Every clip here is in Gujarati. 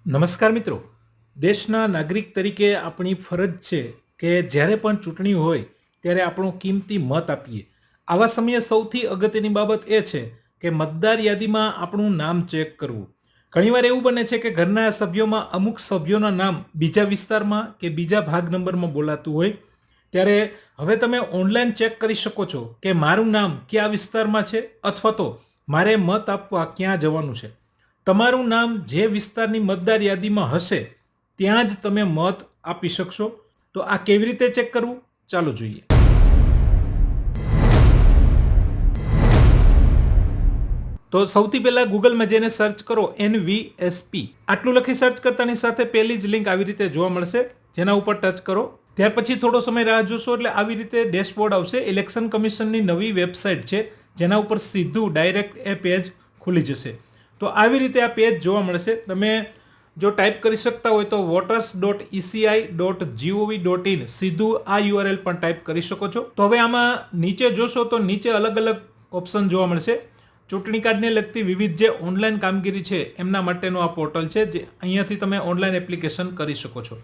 નમસ્કાર મિત્રો, દેશના નાગરિક તરીકે આપણી ફરજ છે કે જ્યારે પણ ચૂંટણી હોય ત્યારે આપણો કિંમતી મત આપીએ. આવા સમયે સૌથી અગત્યની બાબત એ છે કે મતદાર યાદીમાં આપણું નામ ચેક કરવું. ઘણીવાર એવું બને છે કે ઘરના સભ્યોમાં અમુક સભ્યોના નામ બીજા વિસ્તારમાં કે બીજા ભાગ નંબરમાં બોલાતું હોય, ત્યારે હવે તમે ઓનલાઈન ચેક કરી શકો છો કે મારું નામ કયા વિસ્તારમાં છે અથવા તો મારે મત આપવા ક્યાં જવાનું છે. તમારું નામ જે વિસ્તારની મતદાર યાદીમાં હશે ત્યાં જ તમે મત આપી શકશો. તો આ કેવી રીતે ચેક કરવું, ચાલો જોઈએ. તો સૌથી પહેલા ગૂગલમાં જઈને સર્ચ કરો NVSP. આટલું લખી સર્ચ કરતાની સાથે પહેલી જ લિંક આવી રીતે જોવા મળશે, જેના ઉપર ટચ કરો. ત્યાર પછી થોડો સમય રાહ જોશો એટલે આવી રીતે ડેશબોર્ડ આવશે. ઇલેક્શન કમિશનની નવી વેબસાઇટ છે, જેના ઉપર સીધું ડાયરેક્ટ એ પેજ ખુલી જશે. તો આવી રીતે આ પેજ જોવા મળશે. તમે જો ટાઈપ કરી શકતા હોય તો voters.eci.gov.in સીધું આ URL પણ ટાઈપ કરી શકો છો. તો હવે આમાં નીચે જોશો તો નીચે અલગ અલગ ઓપ્શન જોવા મળશે. ચૂંટણી કાર્ડને લગતી વિવિધ જે ઓનલાઈન કામગીરી છે એમના માટેનો આ પોર્ટલ છે, જે અહીંયાથી તમે ઓનલાઈન એપ્લિકેશન કરી શકો છો.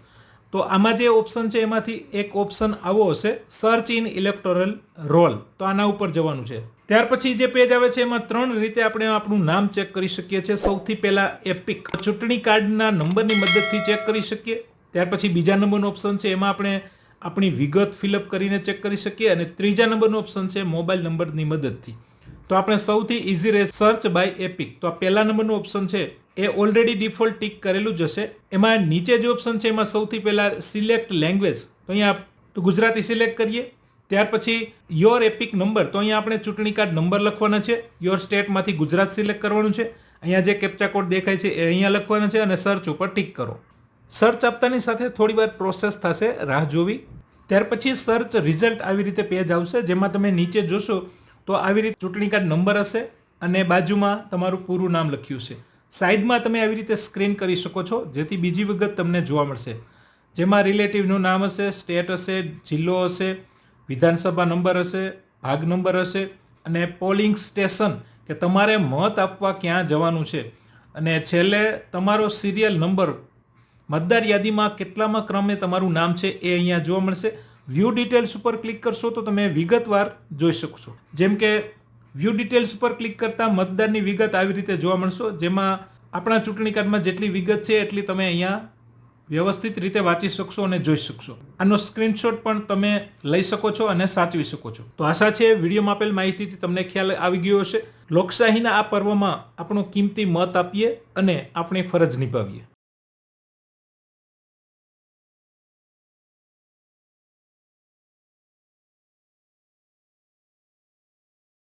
તો આમાં જે ઓપ્શન છે એમાંથી એક ઓપ્શન આવો હશે, સર્ચ ઇન ઇલેક્ટોરલ રોલ. તો આના ઉપર જવાનું છે. ત્યાર પછી જે પેજ આવે છે એમાં 3 રીતે આપણે આપણું નામ ચેક કરી શકીએ છીએ. સૌથી પહેલા એપિક ચૂંટણી કાર્ડના નંબરની મદદથી ચેક કરી શકીએ. ત્યાર પછી બીજા નંબરનો ઓપ્શન છે, એમાં આપણે આપણી વિગત ફિલઅપ કરીને ચેક કરી શકીએ. અને ત્રીજા નંબરનો ઓપ્શન છે મોબાઈલ નંબરની મદદથી. તો આપણે સૌથી ઇઝી રહે સર્ચ બાય એપિક. તો આ પહેલા નંબરનું ઓપ્શન છે એ ઓલરેડી ડિફોલ્ટ ટિક કરેલું જ હશે. એમાં નીચે જે ઓપ્શન છે એમાં સૌથી પહેલા સિલેક્ટ લેંગ્વેજ, તો અહીંયા ગુજરાતી સિલેક્ટ કરીએ. ત્યાર પછી યોર એપિક નંબર, તો અહીંયા આપણે ચૂંટણી કાર્ડ નંબર લખવાના છે. યોર સ્ટેટમાંથી ગુજરાત સિલેક્ટ કરવાનું છે. અહીંયા જે કેપ્ચા કોડ દેખાય છે એ અહીંયા લખવાના છે અને સર્ચ ઉપર ટિક કરો. સર્ચ આપતાની સાથે થોડી વાર પ્રોસેસ થશે, રાહ જોવી. ત્યાર પછી સર્ચ રિઝલ્ટ આવી રીતે પેજ આવશે, જેમાં તમે નીચે જોશો તો આવી રીતે ચૂંટણી કાર્ડ નંબર હશે અને બાજુમાં તમારું પૂરું નામ લખ્યું છે. સાઈડમાં તમે આવી રીતે સ્ક્રીન કરી શકો છો, જેથી બીજી વિગત તમને જોવા મળશે, જેમાં રિલેટિવનું નામ હશે, સ્ટેટ હશે, જિલ્લો હશે, વિધાનસભા નંબર હશે, ભાગ નંબર હશે અને પોલિંગ સ્ટેશન કે તમારે મત આપવા ક્યાં જવાનું છે. અને છેલ્લે તમારો સિરિયલ નંબર, મતદાર યાદીમાં કેટલામાં ક્રમે તમારું નામ છે એ અહીંયા જોવા મળશે. વ્યૂ ડિટેલ્સ ઉપર ક્લિક કરશો તો તમે વિગતવાર જોઈ શકશો. જેમ કે વ્યૂ ડિટેલ્સ ઉપર ક્લિક કરતા મતદારની વિગત આવી રીતે જોવા મળશે, જેમાં આપણા ચૂંટણી કાર્ડમાં જેટલી વિગત છે એટલી તમે અહીંયા વ્યવસ્થિત રીતે વાંચી શકશો અને જોઈ શકશો. આનો સ્ક્રીનશોટ પણ તમે લઈ શકો છો અને સાચવી શકો છો. તો આશા છે વિડીયોમાં આપેલ માહિતીથી તમને ખ્યાલ આવી ગયો હશે. લોકશાહીના આ પર્વમાં આપણો કિંમતી મત આપીએ અને આપણી ફરજ નિભાવીએ.